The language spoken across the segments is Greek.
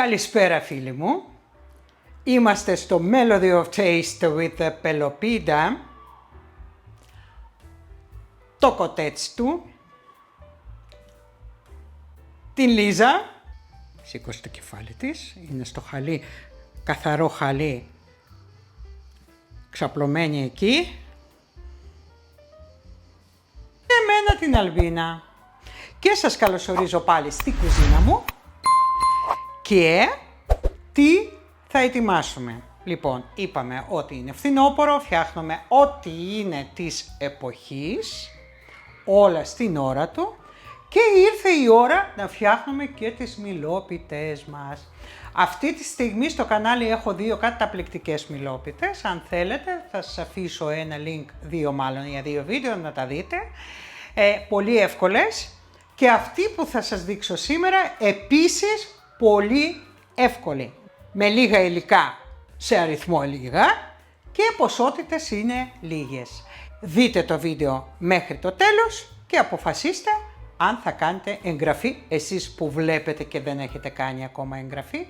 Καλησπέρα φίλοι μου. Είμαστε στο Melody of Taste with the Pelopida. Το κοτέτσι του. Την Λίζα. Σήκωσε το κεφάλι της. Είναι στο χαλί, καθαρό χαλί. Ξαπλωμένη εκεί. Και εμένα την Αλβίνα. Και σας καλωσορίζω πάλι στη κουζίνα μου. Και τι θα ετοιμάσουμε. Λοιπόν, είπαμε ότι είναι φθινόπωρο, φτιάχνουμε ό,τι είναι της εποχής, όλα στην ώρα του, και ήρθε η ώρα να φτιάχνουμε και τις μιλόπιτες μας. Αυτή τη στιγμή στο κανάλι έχω δύο καταπληκτικές μιλόπιτες. Αν θέλετε θα σας αφήσω ένα link, για δύο βίντεο να τα δείτε. Πολύ εύκολες. Και αυτή που θα σας δείξω σήμερα επίσης πολύ εύκολη. Με λίγα υλικά, σε αριθμό λίγα, και ποσότητες είναι λίγες. Δείτε το βίντεο μέχρι το τέλος και αποφασίστε αν θα κάνετε εγγραφή, εσείς που βλέπετε και δεν έχετε κάνει ακόμα εγγραφή,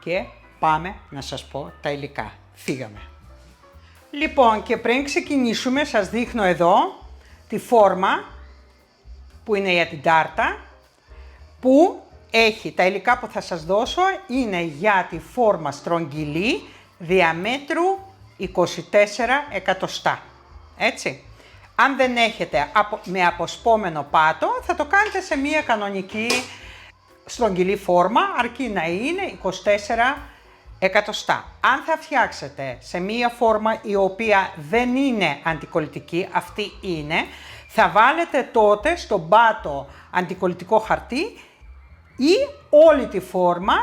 και πάμε να σας πω τα υλικά. Φύγαμε. Λοιπόν, και πριν ξεκινήσουμε σας δείχνω εδώ τη φόρμα που είναι για την τάρτα, που έχει τα υλικά που θα σας δώσω, είναι για τη φόρμα στρογγυλή διαμέτρου 24 εκατοστά. Έτσι. Αν δεν έχετε με αποσπόμενο πάτο, θα το κάνετε σε μία κανονική στρογγυλή φόρμα, αρκεί να είναι 24 εκατοστά. Αν θα φτιάξετε σε μία φόρμα η οποία δεν είναι αντικολλητική, αυτή είναι, θα βάλετε τότε στον πάτο αντικολλητικό χαρτί ή όλη τη φόρμα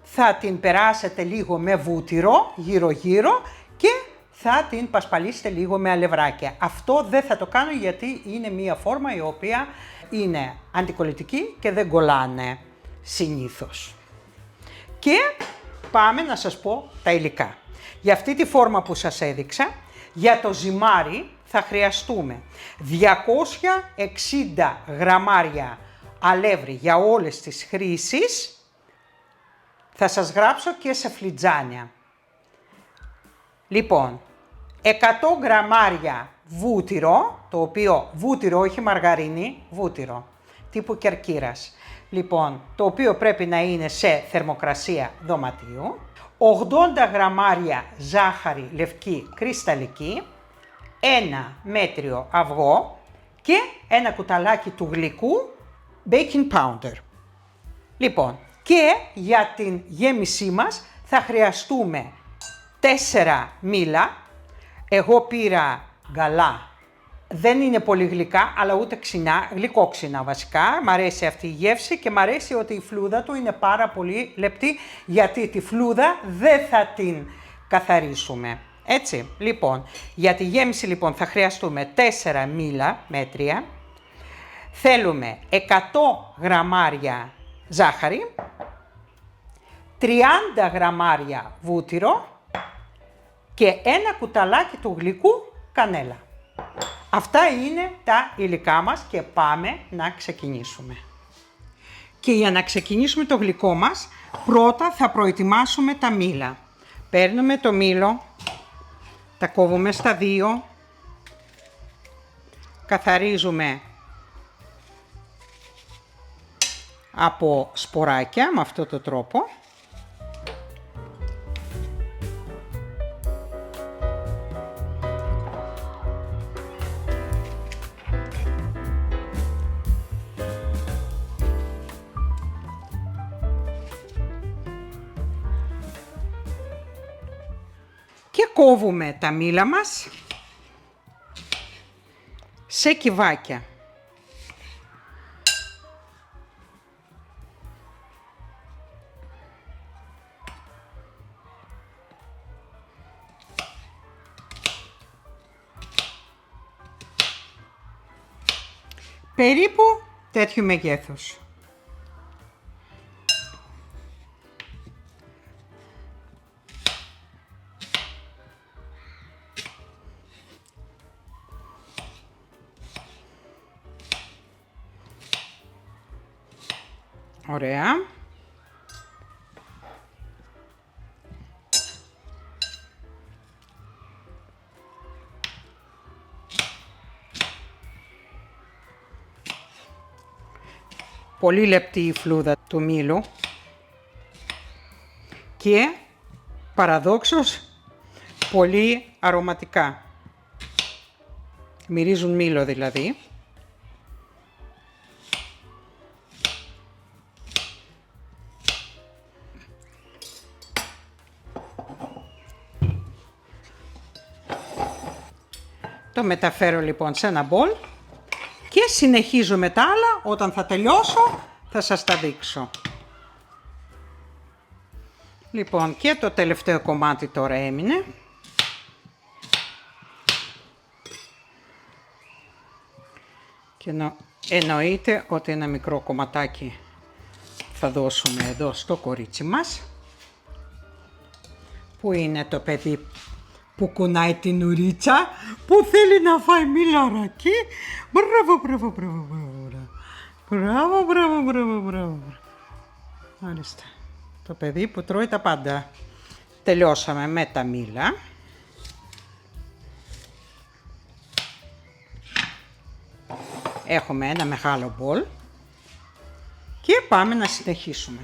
θα την περάσετε λίγο με βούτυρο γύρω-γύρω και θα την πασπαλίσετε λίγο με αλευράκια. Αυτό δεν θα το κάνω γιατί είναι μία φόρμα η οποία είναι αντικολλητική και δεν κολλάνε συνήθως. Και πάμε να σας πω τα υλικά. Για αυτή τη φόρμα που σας έδειξα, για το ζυμάρι θα χρειαστούμε 260 γραμμάρια αλεύρι για όλες τις χρήσεις. Θα σας γράψω και σε φλιτζάνια. Λοιπόν, 100 γραμμάρια βούτυρο, το οποίο βούτυρο, όχι μαργαρίνη, βούτυρο, τύπου κερκύρας. Λοιπόν, το οποίο πρέπει να είναι σε θερμοκρασία δωματίου. 80 γραμμάρια ζάχαρη λευκή κρυσταλλική. Ένα μέτριο αυγό και ένα κουταλάκι του γλυκού baking powder. Λοιπόν, και για την γέμισή μας θα χρειαστούμε 4 μήλα. Εγώ πήρα γκαλά. Δεν είναι πολύ γλυκά, αλλά ούτε ξινά, γλυκόξινα βασικά. Μ' αρέσει αυτή η γεύση και μ' αρέσει ότι η φλούδα του είναι πάρα πολύ λεπτή, γιατί τη φλούδα δεν θα την καθαρίσουμε. Έτσι, λοιπόν, για τη γέμιση λοιπόν θα χρειαστούμε 4 μήλα μέτρια. Θέλουμε 100 γραμμάρια ζάχαρη, 30 γραμμάρια βούτυρο και ένα κουταλάκι του γλυκού κανέλα. Αυτά είναι τα υλικά μας και πάμε να ξεκινήσουμε. Και για να ξεκινήσουμε το γλυκό μας, πρώτα θα προετοιμάσουμε τα μήλα. Παίρνουμε το μήλο, τα κόβουμε στα δύο, καθαρίζουμε από σποράκια με αυτόν τον τρόπο. Και κόβουμε τα μήλα μας σε κυβάκια. Περίπου τέτοιου μεγέθους. Ωραία. πολύ λεπτή η φλούδα του μήλου και παραδόξως πολύ αρωματικά. Μυρίζουν μήλο δηλαδή. Το μεταφέρω λοιπόν σε ένα μπολ και συνεχίζω με τα άλλα. Όταν θα τελειώσω θα σας τα δείξω. Λοιπόν, και το τελευταίο κομμάτι τώρα έμεινε. Και εννοείται ότι ένα μικρό κομματάκι θα δώσουμε εδώ στο κορίτσι μας, που είναι το παιδί που κουνάει την ουρίτσα, που θέλει να φάει μιλαράκι. Μπράβο, μπράβο, μπράβο, μπράβο. Μπράβο, μπράβο, μπράβο, μπράβο. Μάλιστα. Το παιδί που τρώει τα πάντα. Τελειώσαμε με τα μήλα. Έχουμε ένα μεγάλο μπολ και πάμε να συνεχίσουμε.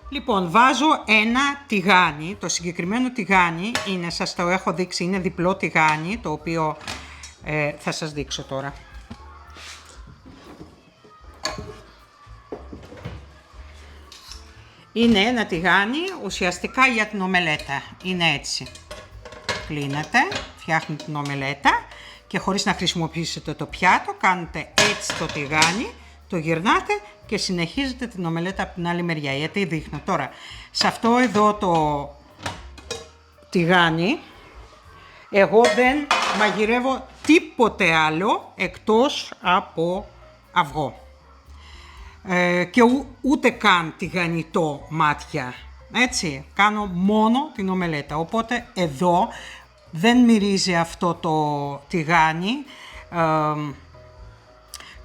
Λοιπόν, βάζω ένα τηγάνι. Το συγκεκριμένο τηγάνι είναι, σας το έχω δείξει, είναι διπλό τηγάνι, το οποίο θα σας δείξω τώρα. Είναι ένα τηγάνι ουσιαστικά για την ομελέτα. Είναι έτσι. Κλείνετε, φτιάχνετε την ομελέτα και χωρίς να χρησιμοποιήσετε το πιάτο, κάνετε έτσι το τηγάνι, το γυρνάτε και συνεχίζετε την ομελέτα από την άλλη μεριά. Γιατί δείχνω τώρα, σε αυτό εδώ το τηγάνι, εγώ δεν μαγειρεύω τίποτε άλλο εκτός από αυγό. Και ούτε καν τηγανιτό μάτια, έτσι, κάνω μόνο την ομελέτα. Οπότε εδώ δεν μυρίζει αυτό το τηγάνι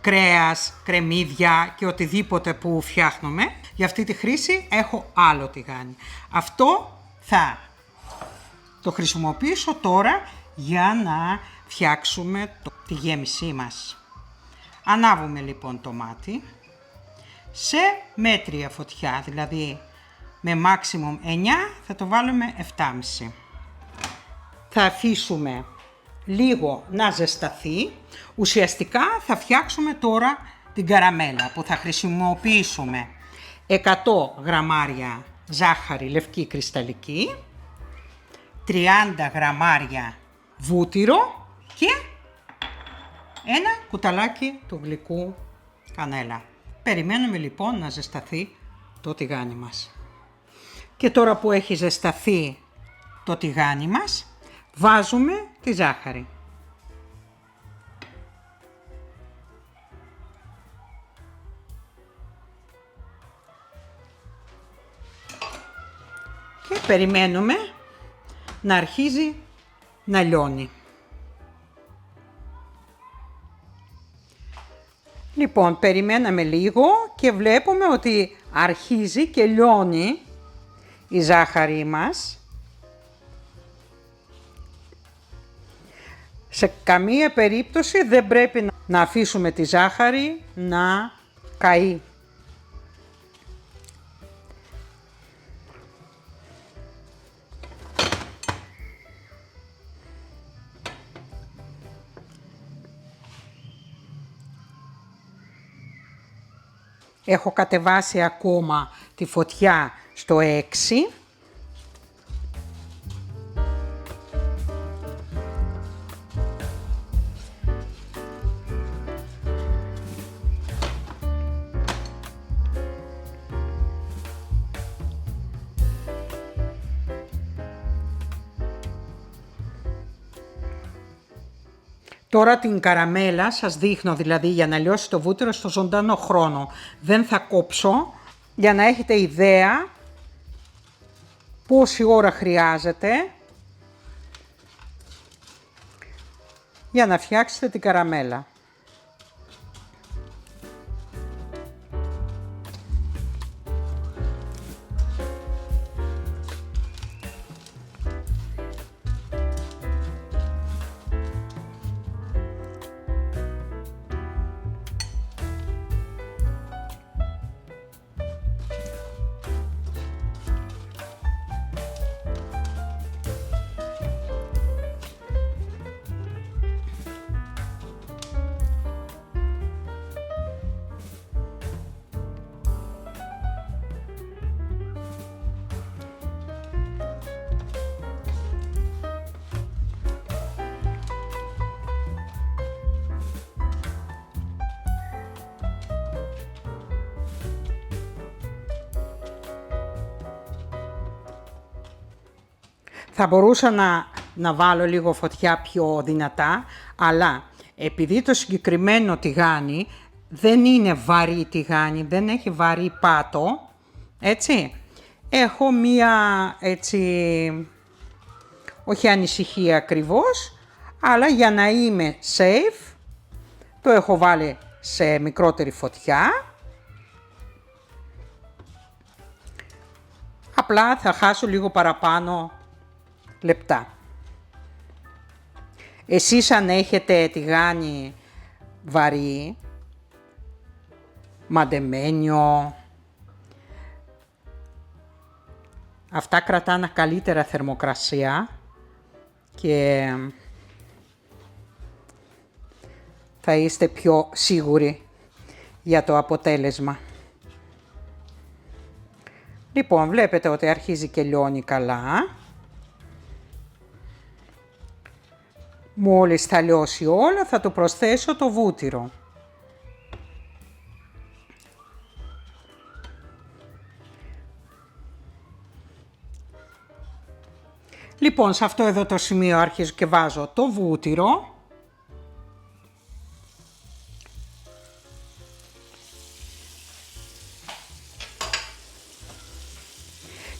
κρέας, κρεμμύδια και οτιδήποτε που φτιάχνουμε. Για αυτή τη χρήση έχω άλλο τηγάνι. Αυτό θα το χρησιμοποιήσω τώρα για να φτιάξουμε τη γέμισή μας. Ανάβουμε λοιπόν το μάτι σε μέτρια φωτιά, δηλαδή με maximum 9 θα το βάλουμε 7,5. Θα αφήσουμε λίγο να ζεσταθεί. Ουσιαστικά θα φτιάξουμε τώρα την καραμέλα που θα χρησιμοποιήσουμε 100 γραμμάρια ζάχαρη λευκή κρυσταλλική, 30 γραμμάρια βούτυρο και ένα κουταλάκι του γλυκού κανέλα. Περιμένουμε λοιπόν να ζεσταθεί το τηγάνι μας. Και τώρα που έχει ζεσταθεί το τηγάνι μας, βάζουμε τη ζάχαρη. Και περιμένουμε να αρχίζει να λιώνει. Λοιπόν, περιμέναμε λίγο και βλέπουμε ότι αρχίζει και λιώνει η ζάχαρη μας. Σε καμία περίπτωση δεν πρέπει να αφήσουμε τη ζάχαρη να καεί. Έχω κατεβάσει ακόμα τη φωτιά στο 6. Τώρα την καραμέλα σας δείχνω, δηλαδή για να λιώσει το βούτυρο στο ζωντανό χρόνο. Δεν θα κόψω, για να έχετε ιδέα πόση ώρα χρειάζεται για να φτιάξετε την καραμέλα. Θα μπορούσα να βάλω λίγο φωτιά πιο δυνατά, αλλά επειδή το συγκεκριμένο τηγάνι δεν είναι βαρύ τηγάνι, δεν έχει βαρύ πάτο, έτσι, έχω μία, έτσι, όχι ανησυχία ακριβώς, αλλά για να είμαι safe, το έχω βάλει σε μικρότερη φωτιά. Απλά θα χάσω λίγο παραπάνω λεπτά. Εσείς αν έχετε τηγάνι βαρύ, μαντεμένιο, αυτά κρατάνε καλύτερα θερμοκρασία και θα είστε πιο σίγουροι για το αποτέλεσμα. Λοιπόν, βλέπετε ότι αρχίζει και λιώνει καλά. Μόλις θα λιώσει όλα, θα του προσθέσω το βούτυρο. Λοιπόν, σε αυτό εδώ το σημείο αρχίζω και βάζω το βούτυρο.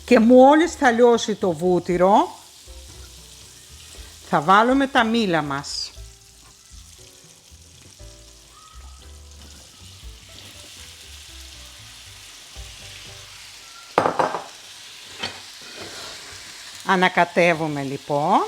Και μόλις θα λιώσει το βούτυρο, θα βάλουμε τα μήλα μας. Ανακατεύουμε λοιπόν.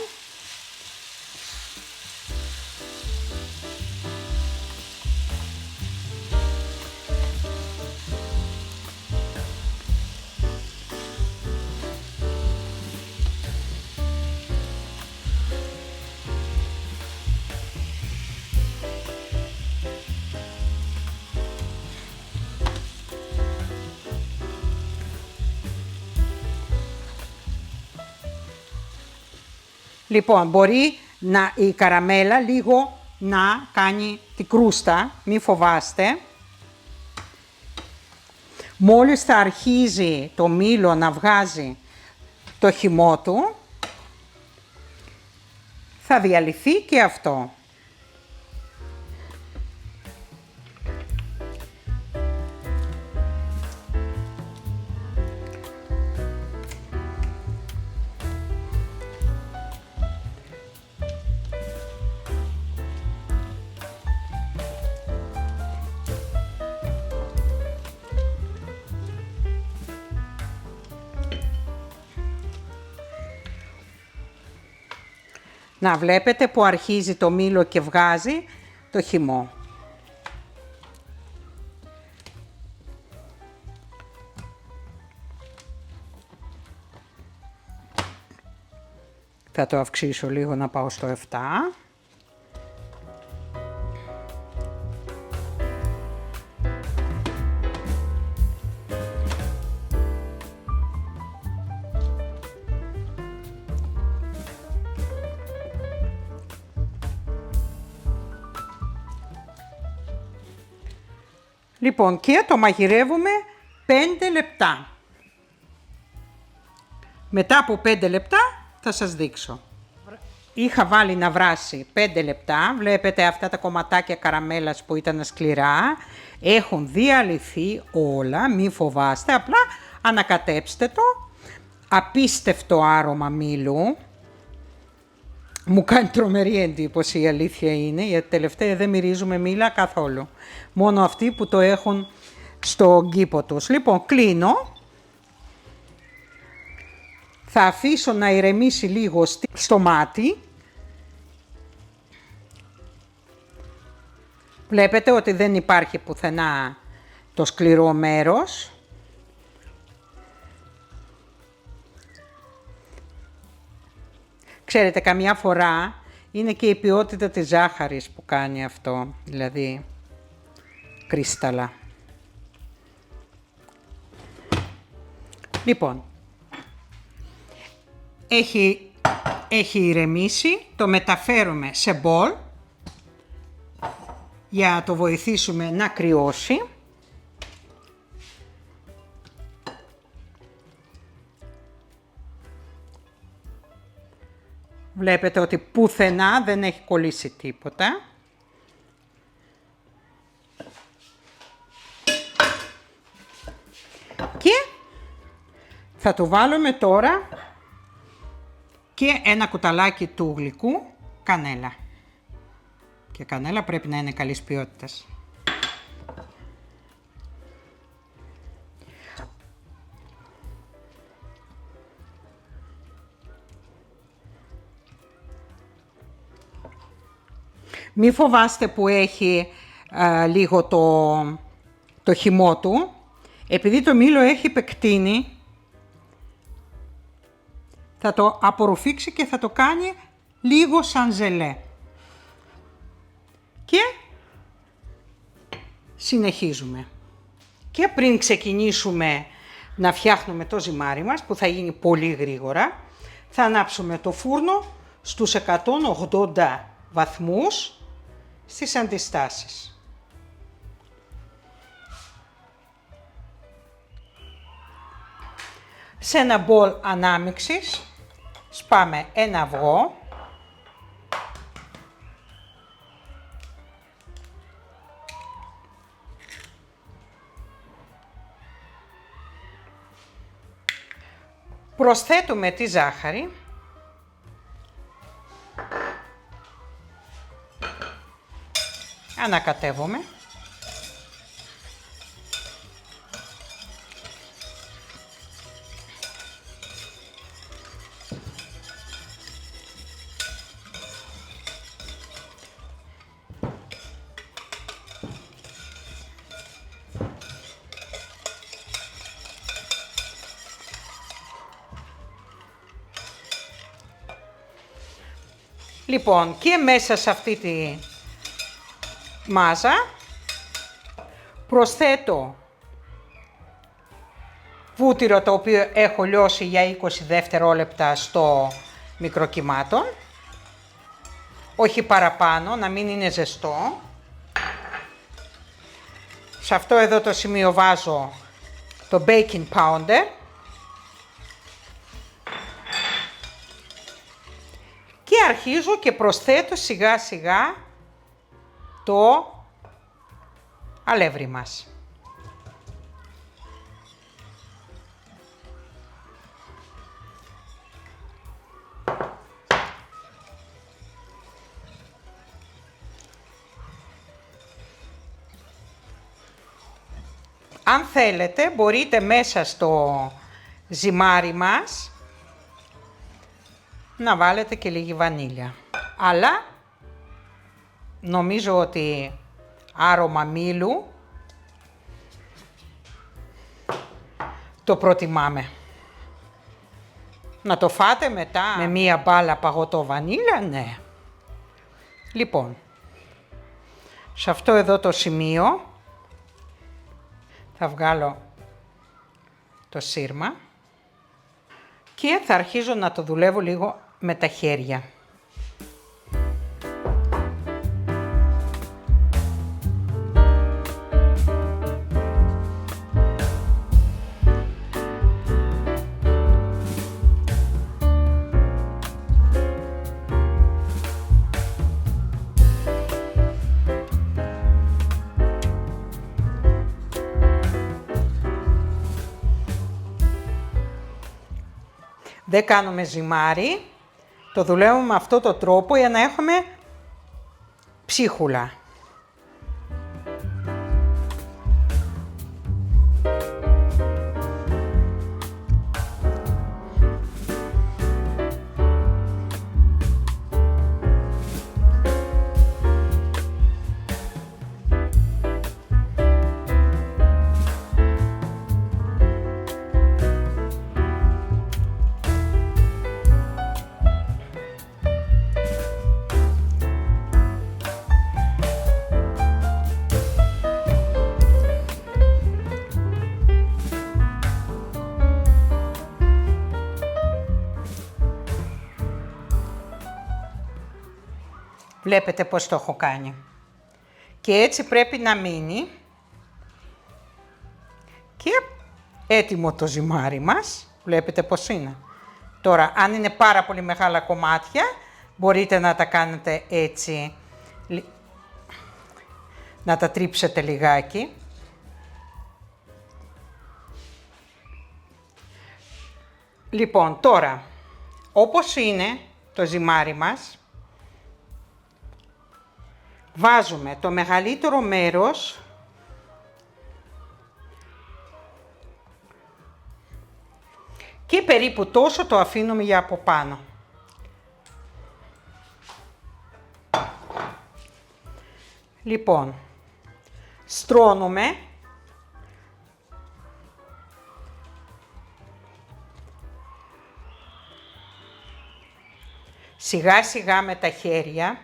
Λοιπόν, μπορεί η καραμέλα λίγο να κάνει την κρούστα, μη φοβάστε. Μόλις θα αρχίζει το μήλο να βγάζει το χυμό του, θα διαλυθεί και αυτό. Να βλέπετε που αρχίζει το μήλο και βγάζει το χυμό. Θα το αυξήσω λίγο να πάω στο 7. Λοιπόν, και το μαγειρεύουμε 5 λεπτά. Μετά από 5 λεπτά θα σας δείξω. Είχα βάλει να βράσει 5 λεπτά. Βλέπετε αυτά τα κομματάκια καραμέλας που ήταν σκληρά. Έχουν διαλυθεί όλα, μη φοβάστε. Απλά ανακατέψτε το. Απίστευτο άρωμα μήλου. Μου κάνει τρομερή εντύπωση, η αλήθεια είναι, γιατί τελευταία δεν μυρίζουμε μήλα καθόλου. Μόνο αυτοί που το έχουν στο κήπο τους. Λοιπόν, κλείνω. Θα αφήσω να ηρεμήσει λίγο στο μάτι. Βλέπετε ότι δεν υπάρχει πουθενά το σκληρό μέρος. Ξέρετε, καμιά φορά είναι και η ποιότητα της ζάχαρης που κάνει αυτό, δηλαδή κρίσταλα. Λοιπόν, έχει ηρεμήσει, το μεταφέρουμε σε μπολ για να το βοηθήσουμε να κρυώσει. Βλέπετε ότι πουθενά δεν έχει κολλήσει τίποτα. Και θα του βάλουμε τώρα και ένα κουταλάκι του γλυκού κανέλα. Και κανέλα πρέπει να είναι καλής ποιότητας. Μη φοβάστε που έχει λίγο το χυμό του. Επειδή το μήλο έχει πεκτείνει, θα το απορροφήξει και θα το κάνει λίγο σαν ζελέ. Και συνεχίζουμε. Και πριν ξεκινήσουμε να φτιάχνουμε το ζυμάρι μας, που θα γίνει πολύ γρήγορα, θα ανάψουμε το φούρνο στους 180 βαθμούς στις αντιστάσεις. Σε ένα μπολ ανάμιξης σπάμε ένα αυγό, προσθέτουμε τη ζάχαρη, ανακατεύουμε. Λοιπόν, και μέσα σε αυτή τη μάζα προσθέτω βούτυρο το οποίο έχω λιώσει για 20 δευτερόλεπτα στο μικροκυμάτων. Όχι παραπάνω, να μην είναι ζεστό. Σε αυτό εδώ το σημείο βάζω το baking powder. Και αρχίζω και προσθέτω σιγά σιγά το αλεύρι μας. Αν θέλετε μπορείτε μέσα στο ζυμάρι μας να βάλετε και λίγη βανίλια. Αλλά νομίζω ότι άρωμα μήλου το προτιμάμε. Να το φάτε μετά με μία μπάλα παγωτό βανίλια, ναι. Λοιπόν, σε αυτό εδώ το σημείο θα βγάλω το σύρμα και θα αρχίζω να το δουλεύω λίγο με τα χέρια. Δεν κάνουμε ζυμάρι, το δουλεύουμε με αυτό το τρόπο για να έχουμε ψίχουλα. Βλέπετε πώς το έχω κάνει. Και έτσι πρέπει να μείνει. Και έτοιμο το ζυμάρι μας. Βλέπετε πώς είναι. Τώρα, αν είναι πάρα πολύ μεγάλα κομμάτια, μπορείτε να τα κάνετε έτσι, να τα τρίψετε λιγάκι. Λοιπόν, τώρα, όπως είναι το ζυμάρι μας, βάζουμε το μεγαλύτερο μέρος και περίπου τόσο το αφήνουμε για από πάνω. Λοιπόν, στρώνουμε σιγά σιγά με τα χέρια.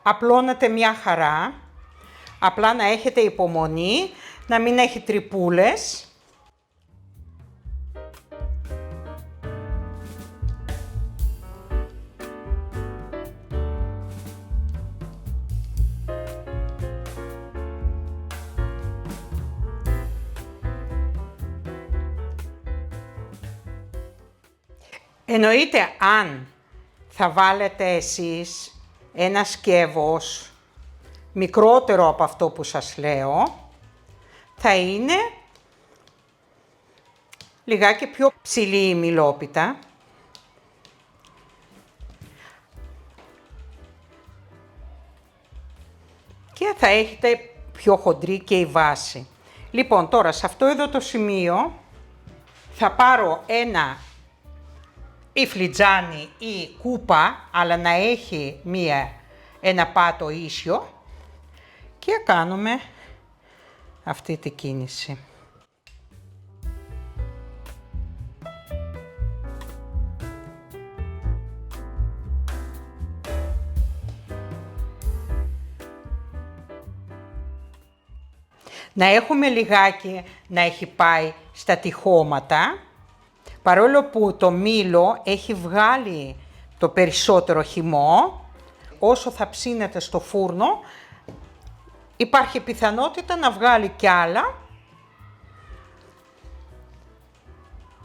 Απλώνεται μια χαρά, απλά να έχετε υπομονή, να μην έχει τρυπούλες. Εννοείται αν θα βάλετε εσείς ένα σκεύος μικρότερο από αυτό που σας λέω, θα είναι λιγάκι πιο ψηλή η μυλόπιτα. Και θα έχετε πιο χοντρή και η βάση. Λοιπόν, τώρα σε αυτό εδώ το σημείο θα πάρω ή φλιτζάνι ή κούπα, αλλά να έχει ένα πάτο ίσιο και κάνουμε αυτή τη κίνηση. Να έχουμε λιγάκι να έχει πάει στα τυχώματα, παρόλο που το μήλο έχει βγάλει το περισσότερο χυμό. Όσο θα ψήνετε στο φούρνο, υπάρχει πιθανότητα να βγάλει κι άλλα,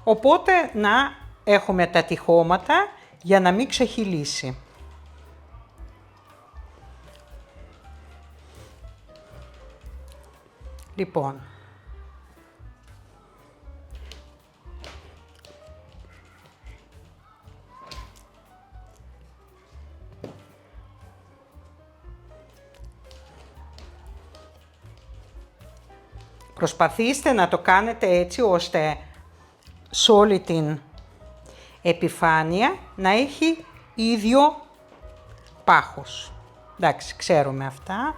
οπότε να έχουμε τα τυχώματα για να μην ξεχυλήσει. Λοιπόν, προσπαθήστε να το κάνετε έτσι ώστε σε όλη την επιφάνεια να έχει ίδιο πάχος. Εντάξει, ξέρουμε αυτά.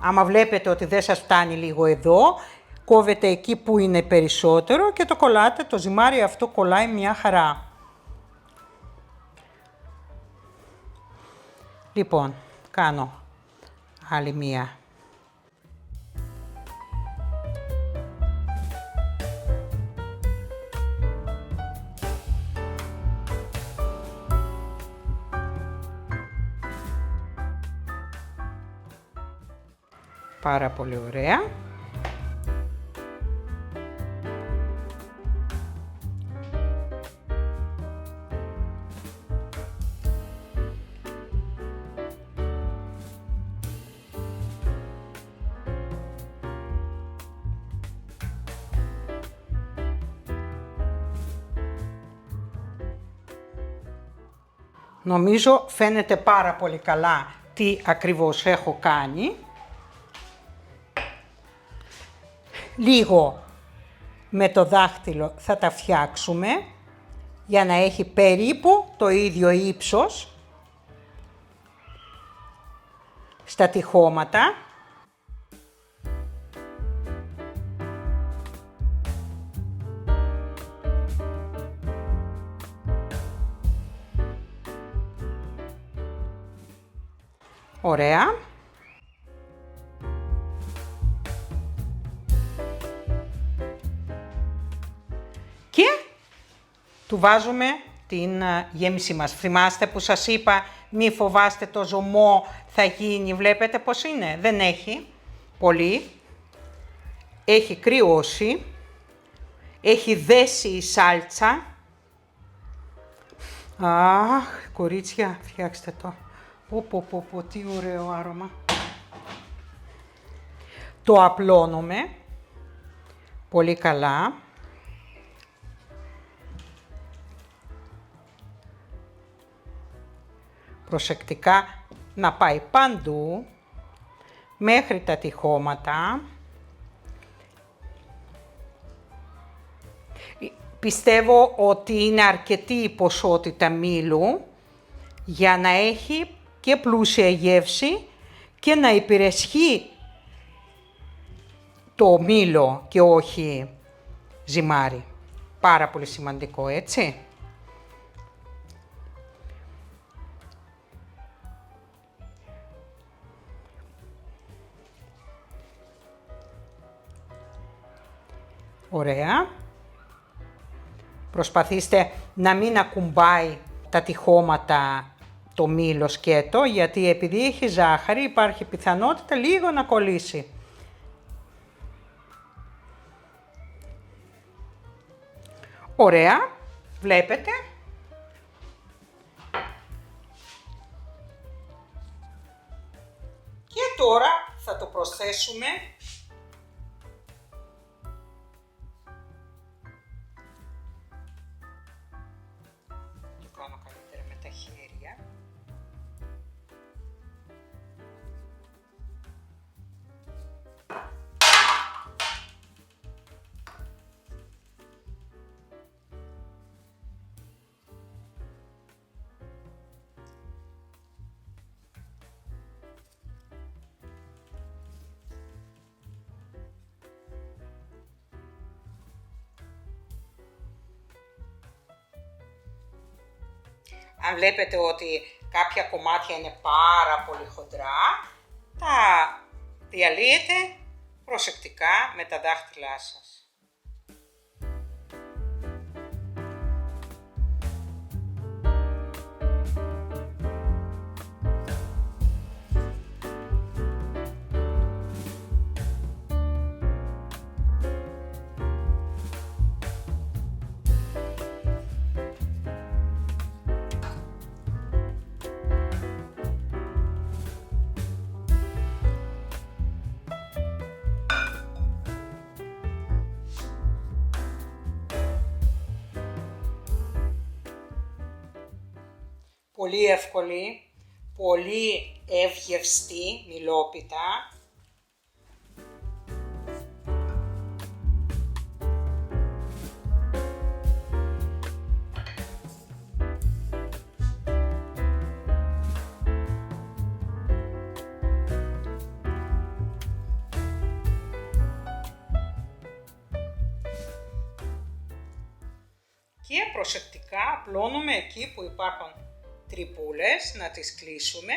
Άμα βλέπετε ότι δεν σας φτάνει λίγο εδώ, κόβετε εκεί που είναι περισσότερο και το κολλάτε. Το ζυμάρι αυτό κολλάει μια χαρά. Λοιπόν, κάνω άλλη μία. Πάρα πολύ ωραία. Νομίζω φαίνεται πάρα πολύ καλά τι ακριβώς έχω κάνει. Λίγο με το δάχτυλο θα τα φτιάξουμε για να έχει περίπου το ίδιο ύψος στα τυχώματα. Ωραία. του βάζουμε την γέμιση μας. Θυμάστε που σας είπα, μη φοβάστε το ζωμό, θα γίνει. Βλέπετε πώς είναι, δεν έχει πολύ. Έχει κρυώσει, έχει δέσει η σάλτσα. Αχ, κορίτσια, φτιάξτε το. Πω, τι ωραίο άρωμα. Το απλώνουμε πολύ καλά. Προσεκτικά να πάει παντού, μέχρι τα τυχώματα. Πιστεύω ότι είναι αρκετή η ποσότητα μήλου για να έχει και πλούσια γεύση και να υπηρεσχεί το μήλο και όχι ζυμάρι. Πάρα πολύ σημαντικό, έτσι. Ωραία. Προσπαθήστε να μην ακουμπάει τα τυχώματα το μήλο σκέτο, γιατί επειδή έχει ζάχαρη υπάρχει πιθανότητα λίγο να κολλήσει. Ωραία, βλέπετε. Και τώρα θα το προσθέσουμε με τα χέρια. Αν βλέπετε ότι κάποια κομμάτια είναι πάρα πολύ χοντρά, τα διαλύετε προσεκτικά με τα δάχτυλά σας. Πολύ εύκολη, πολύ ευγευστή μυλόπιτα. Και προσεκτικά απλώνουμε εκεί που υπάρχουν τρυπούλες, να τις κλείσουμε.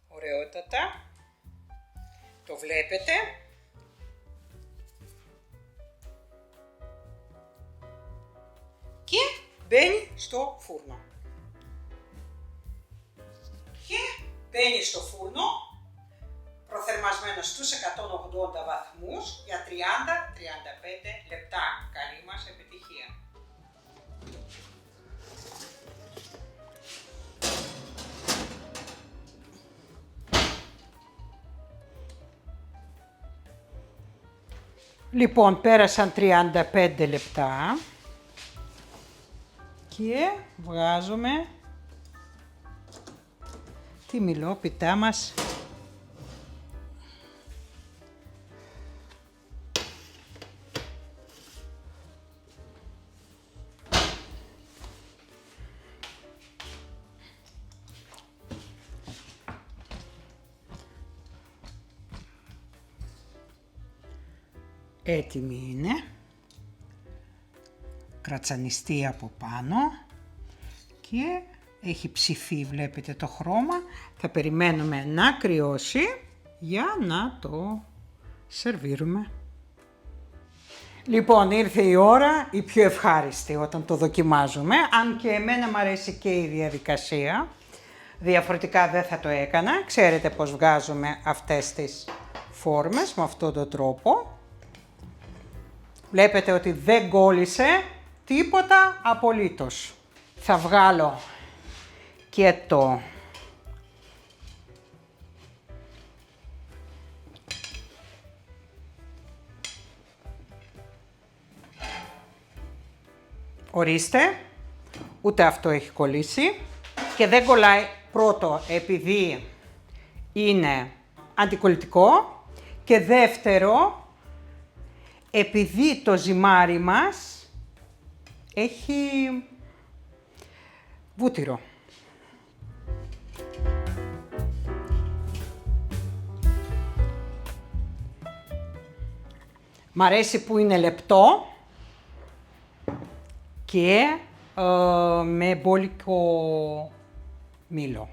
Ωραιότατα. Το βλέπετε. Και μπαίνει στο φούρνο. Μπαίνει στο φούρνο, προθερμασμένο στους 180 βαθμούς για 30-35 λεπτά. Καλή μας επιτυχία! Λοιπόν, πέρασαν 35 λεπτά και βγάζουμε τη μυλόπιτά μας έτοιμη είναι. κρατσανιστεί από πάνω και έχει ψηθεί, βλέπετε το χρώμα. Θα περιμένουμε να κρυώσει για να το σερβίρουμε. Λοιπόν, ήρθε η ώρα η πιο ευχάριστη όταν το δοκιμάζουμε, αν και εμένα μου αρέσει και η διαδικασία. Διαφορετικά δεν θα το έκανα. Ξέρετε πώς βγάζουμε αυτές τις φόρμες με αυτόν τον τρόπο. Βλέπετε ότι δεν κόλλησε τίποτα απολύτως. Θα βγάλω και το ορίστε, ούτε αυτό έχει κολλήσει και δεν κολλάει πρώτο επειδή είναι αντικολλητικό και δεύτερο επειδή το ζυμάρι μας έχει βούτυρο. Μ' αρέσει που είναι λεπτό και με μπόλικο μήλο.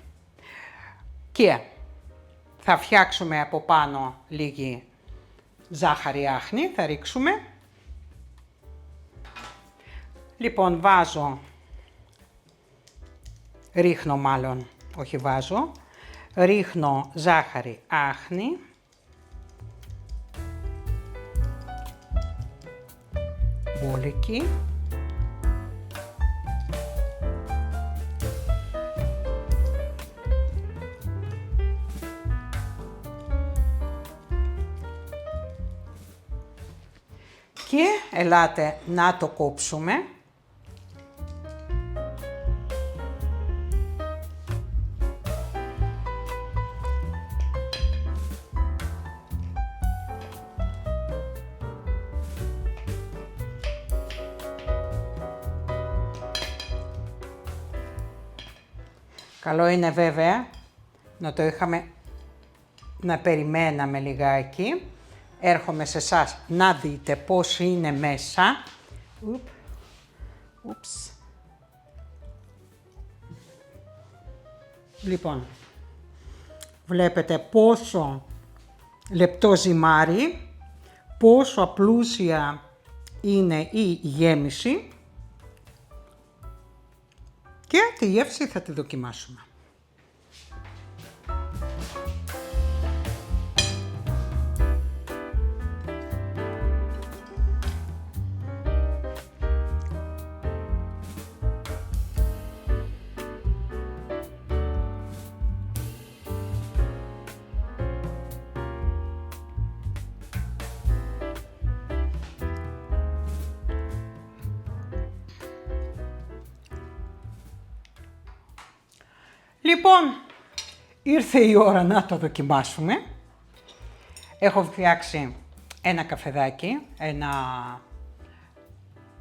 Και θα φτιάξουμε από πάνω λίγη ζάχαρη άχνη, θα ρίξουμε. Λοιπόν, ρίχνω ζάχαρη άχνη. Μπόλικη. Και ελάτε να το κόψουμε. Καλό είναι βέβαια να περιμέναμε λιγάκι. Έρχομαι σε εσάς να δείτε πώς είναι μέσα. Λοιπόν, βλέπετε πόσο λεπτό ζυμάρι, πόσο απλούσια είναι η γέμιση και τη γεύση θα τη δοκιμάσουμε. Λοιπόν, ήρθε η ώρα να το δοκιμάσουμε. Έχω φτιάξει ένα καφεδάκι, ένα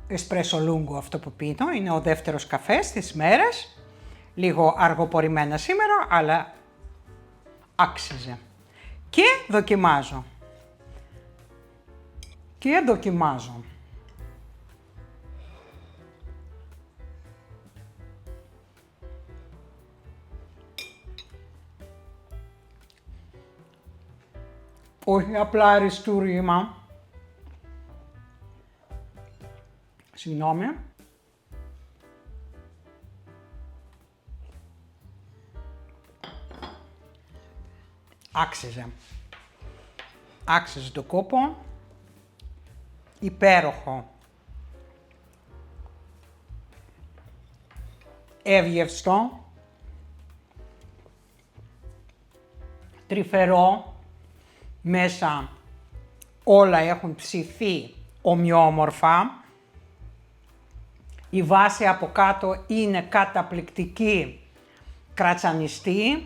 εσπρέσο λούγκο αυτό που πίνω. Είναι ο δεύτερος καφές της μέρας. Λίγο αργοπορημένα σήμερα, αλλά άξιζε. Και δοκιμάζω. Όχι απλά αριστούργημα. Συγγνώμη. Άξιζε το κόπο. Υπέροχο. Εύγευστο. Τρυφερό. Μέσα όλα έχουν ψηθεί ομοιόμορφα. Η βάση από κάτω είναι καταπληκτική, κρατσανιστή.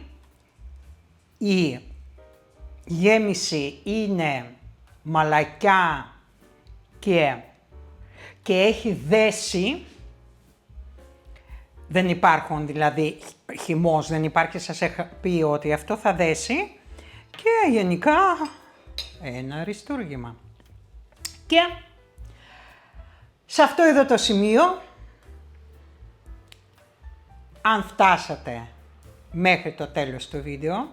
Η γέμιση είναι μαλακιά και έχει δέσει. Δεν υπάρχουν δηλαδή χυμός, δεν υπάρχει, σας έχω πει ότι αυτό θα δέσει. Και γενικά ένα αριστούργημα. Και Σε αυτό εδώ το σημείο, αν φτάσατε μέχρι το τέλος του βίντεο,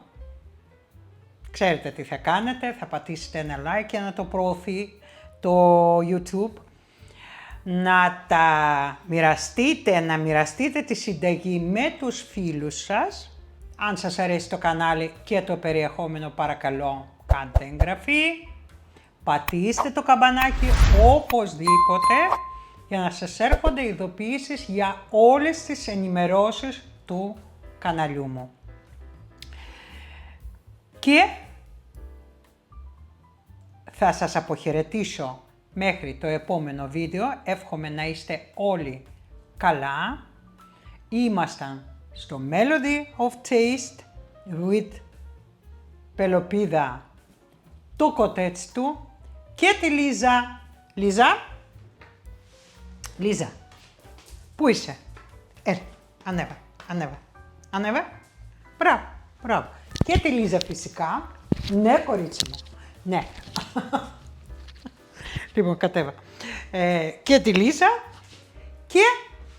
ξέρετε τι θα κάνετε, θα πατήσετε ένα like για να το προωθεί το YouTube, να μοιραστείτε τη συνταγή με τους φίλους σας. Αν σας αρέσει το κανάλι και το περιεχόμενο, παρακαλώ κάντε εγγραφή, πατήστε το καμπανάκι οπωσδήποτε για να σας έρχονται ειδοποιήσεις για όλες τις ενημερώσεις του καναλιού μου. Και θα σας αποχαιρετήσω μέχρι το επόμενο βίντεο. Εύχομαι να είστε όλοι καλά. Ήμασταν στο Melody of Taste with Πελοπίδα, το κοτέτσι του και τη Λίζα. Λίζα, πού είσαι? Ανέβα. Μπράβο. Και τη Λίζα φυσικά. Ναι, κορίτσι μου. Ναι. Λοιπόν, κατέβα. Και τη Λίζα και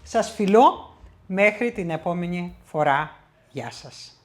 σας φιλώ μέχρι την επόμενη φορά. Γεια σας.